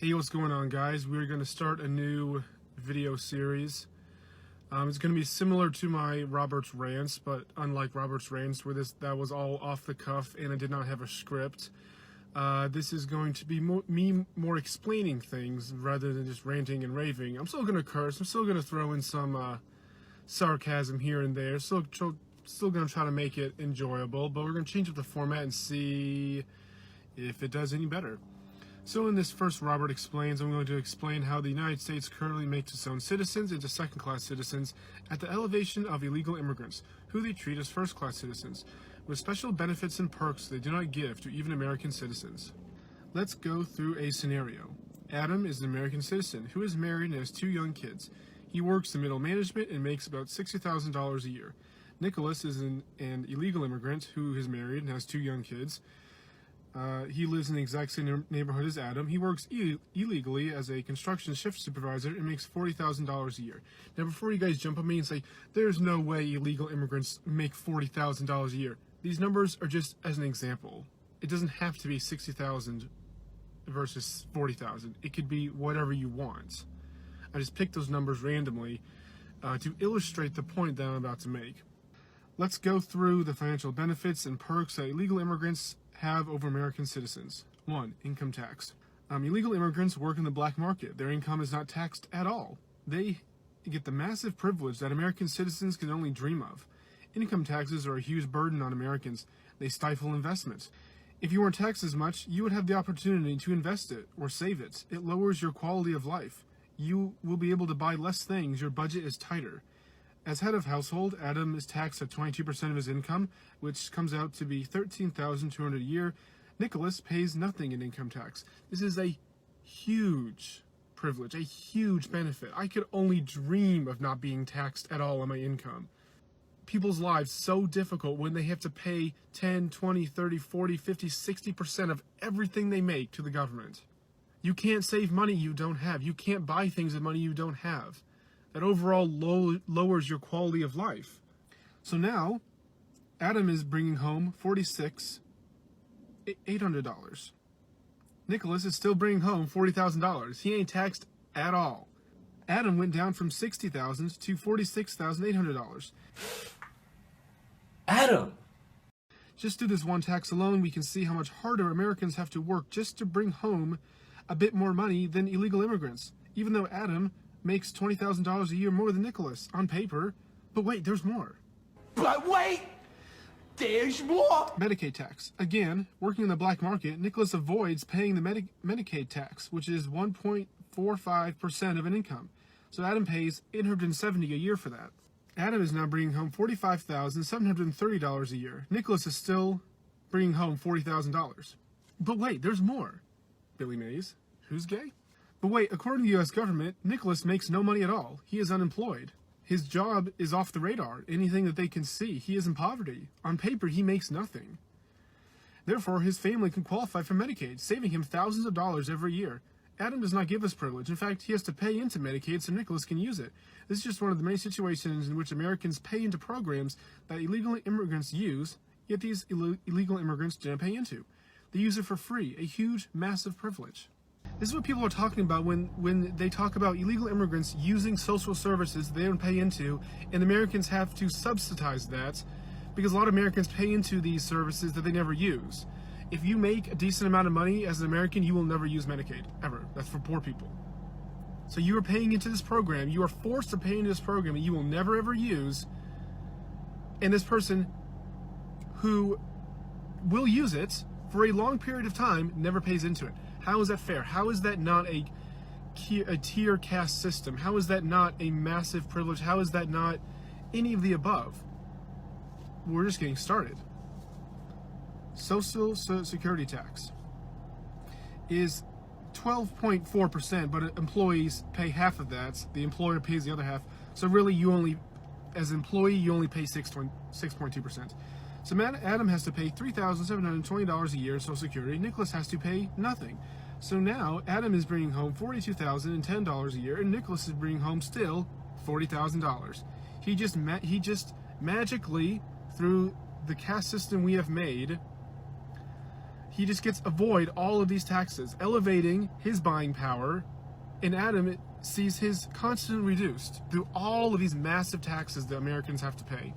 Hey, what's going on, guys? We're going to start a new video series. It's going to be similar to my Robert's Rants, but unlike Robert's Rants, where that was all off the cuff and I did not have a script, this is going to be me more explaining things rather than just ranting and raving. I'm still going to curse. I'm still going to throw in some sarcasm here and there. Still going to try to make it enjoyable, but we're going to change up the format and see if it does any better. So in this first Robert Explains, I'm going to explain how the United States currently makes its own citizens into second-class citizens at the elevation of illegal immigrants, who they treat as first-class citizens, with special benefits and perks they do not give to even American citizens. Let's go through a scenario. Adam is an American citizen who is married and has 2 young kids. He works in middle management and makes about $60,000 a year. Nicholas is an illegal immigrant who is married and has 2 young kids. He lives in the exact same neighborhood as Adam. He works illegally as a construction shift supervisor and makes $40,000 a year. Now, before you guys jump on me and say, there's no way illegal immigrants make $40,000 a year, these numbers are just as an example. It doesn't have to be 60,000 versus 40,000. It could be whatever you want. I just picked those numbers randomly to illustrate the point that I'm about to make. Let's go through the financial benefits and perks that illegal immigrants have over American citizens. 1. Income tax. Illegal immigrants work in the black market. Their income is not taxed at all. They get the massive privilege that American citizens can only dream of. Income taxes are a huge burden on Americans. They stifle investments. If you weren't taxed as much, you would have the opportunity to invest it or save it. It lowers your quality of life. You will be able to buy less things. Your budget is tighter. As head of household, Adam is taxed at 22% of his income, which comes out to be $13,200 a year. Nicholas pays nothing in income tax. This is a huge privilege, a huge benefit. I could only dream of not being taxed at all on my income. People's lives so difficult when they have to pay 10, 20, 30, 40, 50, 60% of everything they make to the government. You can't save money you don't have. You can't buy things with money you don't have. That overall lowers your quality of life. So now, Adam is bringing home $46,800. Nicholas is still bringing home $40,000. He ain't taxed at all. Adam went down from $60,000 to $46,800. Adam! Just through this one tax alone, we can see how much harder Americans have to work just to bring home a bit more money than illegal immigrants, even though Adam makes $20,000 a year more than Nicholas on paper. But wait, there's more. But wait! There's more! Medicaid tax. Again, working in the black market, Nicholas avoids paying the Medicaid tax, which is 1.45% of an income. So Adam pays $870 a year for that. Adam is now bringing home $45,730 a year. Nicholas is still bringing home $40,000. But wait, there's more. Billy Mays, who's gay? But wait, according to the U.S. government, Nicholas makes no money at all. He is unemployed. His job is off the radar. Anything that they can see, he is in poverty. On paper, he makes nothing. Therefore, his family can qualify for Medicaid, saving him thousands of dollars every year. Adam does not give us privilege. In fact, he has to pay into Medicaid so Nicholas can use it. This is just one of the many situations in which Americans pay into programs that illegal immigrants use, yet these illegal immigrants didn't pay into. They use it for free, a huge, massive privilege. This is what people are talking about when they talk about illegal immigrants using social services they don't pay into, and Americans have to subsidize that because a lot of Americans pay into these services that they never use. If you make a decent amount of money as an American, you will never use Medicaid, ever. That's for poor people. So you are paying into this program, you are forced to pay into this program that you will never ever use, and this person who will use it for a long period of time never pays into it. How is that fair? How is that not a tier caste system? How is that not a massive privilege? How is that not any of the above? We're just getting started. Social Security tax is 12.4%, but employees pay half of that. The employer pays the other half. So really, as an employee, you only pay 6.2%. So Adam has to pay $3,720 a year in Social Security. Nicholas has to pay nothing. So now Adam is bringing home $42,010 a year, and Nicholas is bringing home still $40,000. He just magically, through the caste system we have made, he just gets avoid all of these taxes, elevating his buying power, and Adam sees his constantly reduced through all of these massive taxes that Americans have to pay.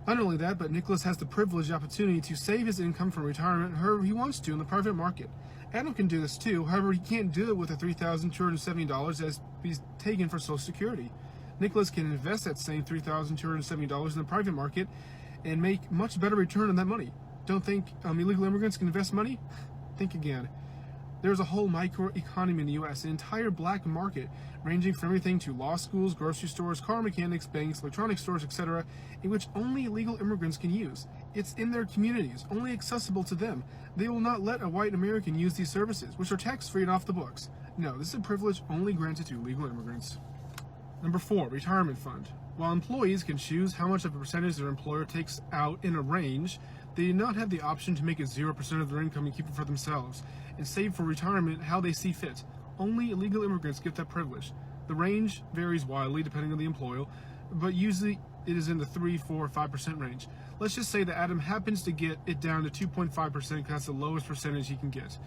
Not only that, but Nicholas has the privileged opportunity to save his income from retirement however he wants to in the private market. Adam can do this too, however he can't do it with the $3,270 as he's taken for Social Security. Nicholas can invest that same $3,270 in the private market and make much better return on that money. Don't think illegal immigrants can invest money? Think again. There's a whole microeconomy in the U.S., an entire black market ranging from everything to law schools, grocery stores, car mechanics, banks, electronic stores, etc., in which only illegal immigrants can use. It's in their communities, only accessible to them. They will not let a white American use these services, which are tax-free and off the books. No, this is a privilege only granted to legal immigrants. Number 4, retirement fund. While employees can choose how much of a percentage their employer takes out in a range, they do not have the option to make it 0% of their income and keep it for themselves, and save for retirement how they see fit. Only illegal immigrants get that privilege. The range varies wildly depending on the employer, but usually it is in the 3, 4, 5% range. Let's just say that Adam happens to get it down to 2.5% because that's the lowest percentage he can get.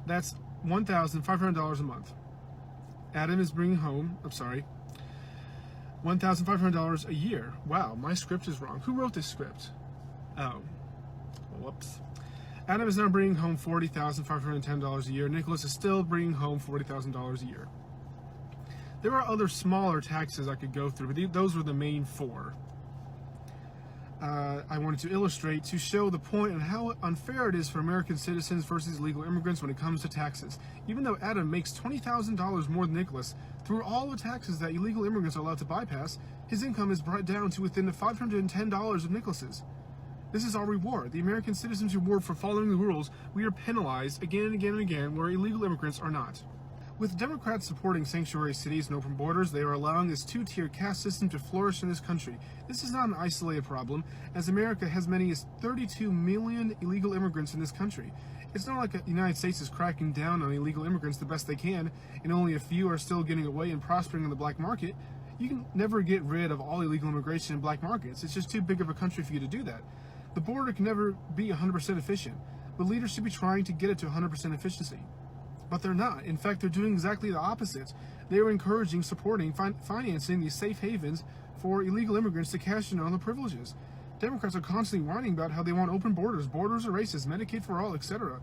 That's $1,500 a month. Adam is bringing home, $1,500 a year. Wow, my script is wrong. Who wrote this script? Oh, whoops. Adam is now bringing home $40,510 a year. Nicholas is still bringing home $40,000 a year. There are other smaller taxes I could go through, but those were the main 4. I wanted to illustrate to show the point on how unfair it is for American citizens versus illegal immigrants when it comes to taxes. Even though Adam makes $20,000 more than Nicholas, through all the taxes that illegal immigrants are allowed to bypass, his income is brought down to within the $510 of Nicholas's. This is our reward, the American citizens' reward for following the rules. We are penalized again and again and again, where illegal immigrants are not. With Democrats supporting sanctuary cities and open borders, they are allowing this 2-tier caste system to flourish in this country. This is not an isolated problem, as America has many as 32 million illegal immigrants in this country. It's not like the United States is cracking down on illegal immigrants the best they can, and only a few are still getting away and prospering in the black market. You can never get rid of all illegal immigration in black markets. It's just too big of a country for you to do that. The border can never be 100% efficient, but leaders should be trying to get it to 100% efficiency. But they're not. In fact, they're doing exactly the opposite. They are encouraging, supporting, financing these safe havens for illegal immigrants to cash in on the privileges. Democrats are constantly whining about how they want open borders are racist, Medicaid for all, etc.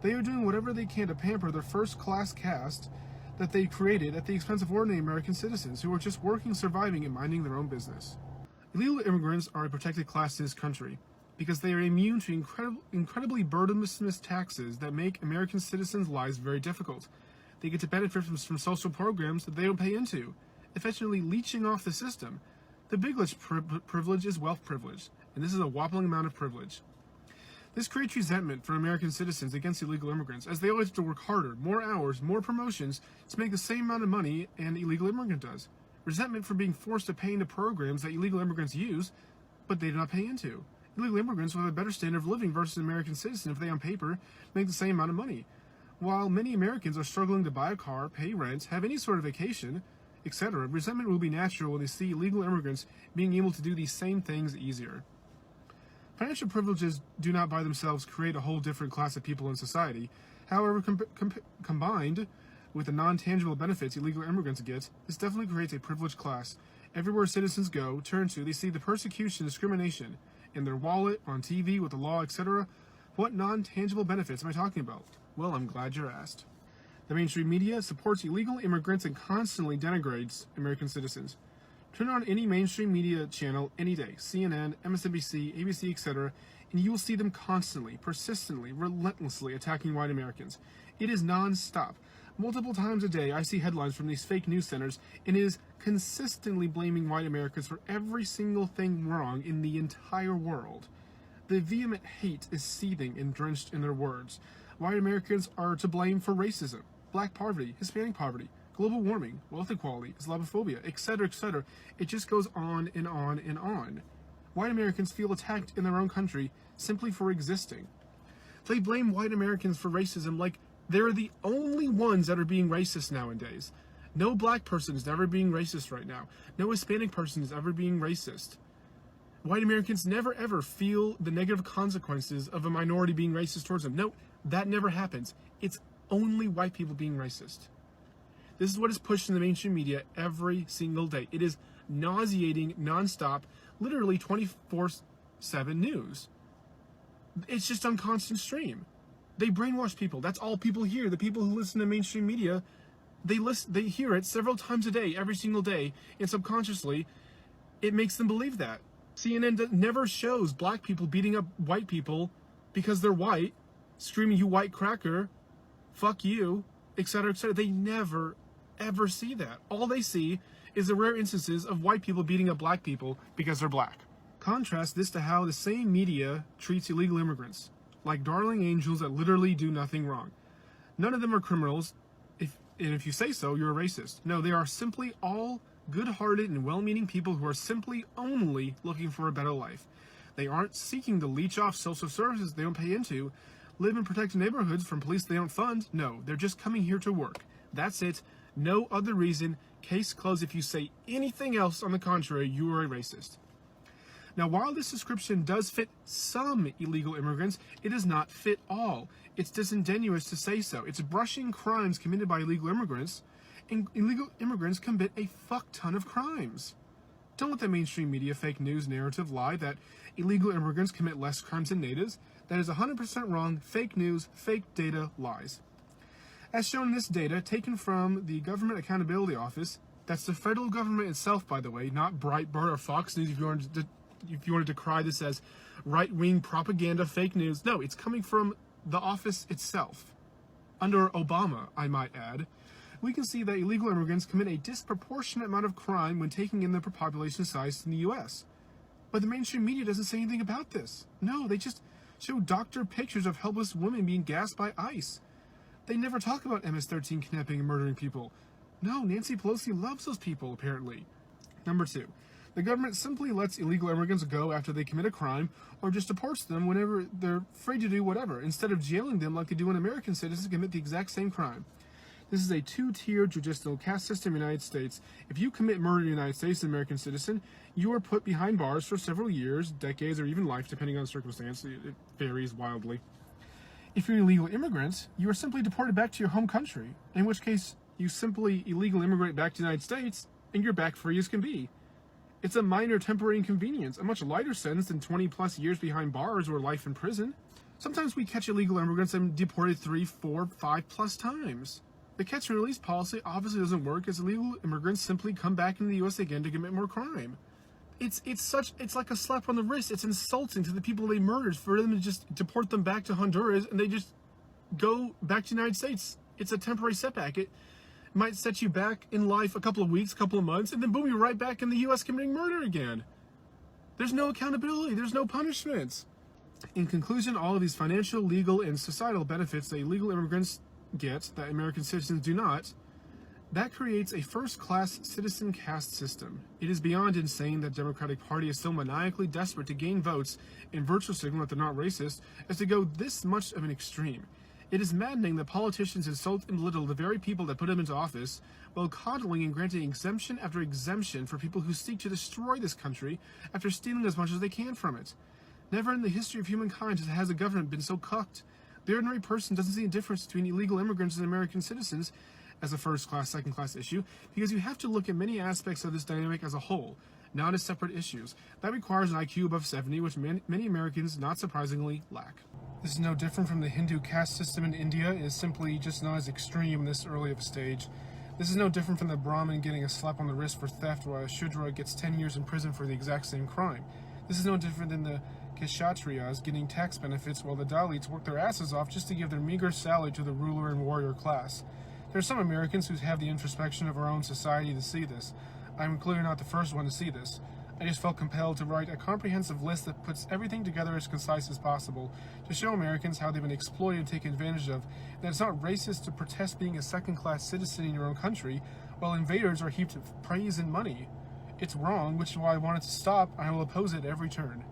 They are doing whatever they can to pamper their first-class caste that they created at the expense of ordinary American citizens who are just working, surviving, and minding their own business. Illegal immigrants are a protected class in this country because they are immune to incredibly burdensome taxes that make American citizens' lives very difficult. They get to benefit from social programs that they don't pay into, effectively leeching off the system. The biggest privilege is wealth privilege, and this is a whopping amount of privilege. This creates resentment for American citizens against illegal immigrants, as they always have to work harder, more hours, more promotions to make the same amount of money an illegal immigrant does. Resentment for being forced to pay into programs that illegal immigrants use, but they do not pay into. Illegal immigrants will have a better standard of living versus American citizens if they, on paper, make the same amount of money. While many Americans are struggling to buy a car, pay rent, have any sort of vacation, etc., resentment will be natural when they see illegal immigrants being able to do these same things easier. Financial privileges do not by themselves create a whole different class of people in society. However, combined with the non-tangible benefits illegal immigrants get, this definitely creates a privileged class. Everywhere citizens go, turn to, they see the persecution, discrimination, in their wallet, on TV, with the law, etc. What non-tangible benefits am I talking about? Well, I'm glad you're asked. The mainstream media supports illegal immigrants and constantly denigrates American citizens. Turn on any mainstream media channel any day, CNN, MSNBC, ABC, etc., and you will see them constantly, persistently, relentlessly attacking white Americans. It is non-stop. Multiple times a day, I see headlines from these fake news centers, and it is consistently blaming white Americans for every single thing wrong in the entire world. The vehement hate is seething and drenched in their words. White Americans are to blame for racism, black poverty, Hispanic poverty, global warming, wealth equality, Islamophobia, etc., etc. It just goes on and on and on. White Americans feel attacked in their own country simply for existing. They blame white Americans for racism like they're the only ones that are being racist nowadays. No black person is ever being racist right now. No Hispanic person is ever being racist. White Americans never ever feel the negative consequences of a minority being racist towards them. No, That never happens. It's only white people being racist. This is what is pushed in the mainstream media every single day. It is nauseating, nonstop, literally 24/7 news. It's just on constant stream. They brainwash people. That's all people hear. The people who listen to mainstream media, they hear it several times a day, every single day, and subconsciously, it makes them believe that. CNN never shows black people beating up white people because they're white, screaming, "You white cracker, fuck you," etc., etc. They never, ever see that. All they see is the rare instances of white people beating up black people because they're black. Contrast this to how the same media treats illegal immigrants, like darling angels that literally do nothing wrong. None of them are criminals, and if you say so, you're a racist. No, they are simply all good-hearted and well-meaning people who are simply only looking for a better life. They aren't seeking to leech off social services they don't pay into, live in protected neighborhoods from police they don't fund. No, they're just coming here to work. That's it. No other reason. Case closed. If you say anything else on the contrary, you are a racist. Now, while this description does fit some illegal immigrants, it does not fit all. It's disingenuous to say so. It's brushing crimes committed by illegal immigrants, and illegal immigrants commit a fuck ton of crimes. Don't let the mainstream media fake news narrative lie that illegal immigrants commit less crimes than natives. That is 100% wrong. Fake news, fake data, lies. As shown in this data, taken from the Government Accountability Office, that's the federal government itself, by the way, not Breitbart or Fox News, if you want to decry this as right-wing propaganda, fake news. No, it's coming from the office itself. Under Obama, I might add, we can see that illegal immigrants commit a disproportionate amount of crime when taking in the population size in the U.S. But the mainstream media doesn't say anything about this. No, they just show doctored pictures of helpless women being gassed by ICE. They never talk about MS-13 kidnapping and murdering people. No, Nancy Pelosi loves those people, apparently. Number 2. The government simply lets illegal immigrants go after they commit a crime, or just deports them whenever they're free to do whatever, instead of jailing them like they do when American citizens commit the exact same crime. This is a two-tiered judicial caste system in the United States. If you commit murder in the United States as an American citizen, you are put behind bars for several years, decades, or even life, depending on the circumstance. It varies wildly. If you're an illegal immigrant, you are simply deported back to your home country, in which case you simply illegal immigrate back to the United States, and you're back free as can be. It's a minor temporary inconvenience, a much lighter sentence than 20-plus years behind bars or life in prison. Sometimes we catch illegal immigrants and deported 3, 4, 5-plus times. The catch and release policy obviously doesn't work, as illegal immigrants simply come back into the U.S. again to commit more crime. It's like a slap on the wrist. It's insulting to the people they murdered for them to just deport them back to Honduras and they just go back to the United States. It's a temporary setback. It might set you back in life a couple of weeks, couple of months, and then boom, you're right back in the U.S. committing murder again. There's no accountability. There's no punishments. In conclusion, all of these financial, legal, and societal benefits that illegal immigrants get that American citizens do not, that creates a first-class citizen caste system. It is beyond insane that the Democratic Party is so maniacally desperate to gain votes and virtual signal that they're not racist as to go this much of an extreme. It is maddening that politicians insult and belittle the very people that put them into office while coddling and granting exemption after exemption for people who seek to destroy this country after stealing as much as they can from it. Never in the history of humankind has a government been so cucked. The ordinary person doesn't see a difference between illegal immigrants and American citizens as a first-class, second-class issue, because you have to look at many aspects of this dynamic as a whole, not as separate issues. That requires an IQ above 70, which many Americans, not surprisingly, lack. This is no different from the Hindu caste system in India. It is simply just not as extreme this early of a stage. This is no different from the Brahmin getting a slap on the wrist for theft, while a Shudra gets 10 years in prison for the exact same crime. This is no different than the Kshatriyas getting tax benefits while the Dalits work their asses off just to give their meager salary to the ruler and warrior class. There are some Americans who have the introspection of our own society to see this. I'm clearly not the first one to see this. I just felt compelled to write a comprehensive list that puts everything together as concise as possible to show Americans how they've been exploited and taken advantage of, and that it's not racist to protest being a second-class citizen in your own country while invaders are heaped praise and money. It's wrong, which is why I want it to stop, and I will oppose it at every turn.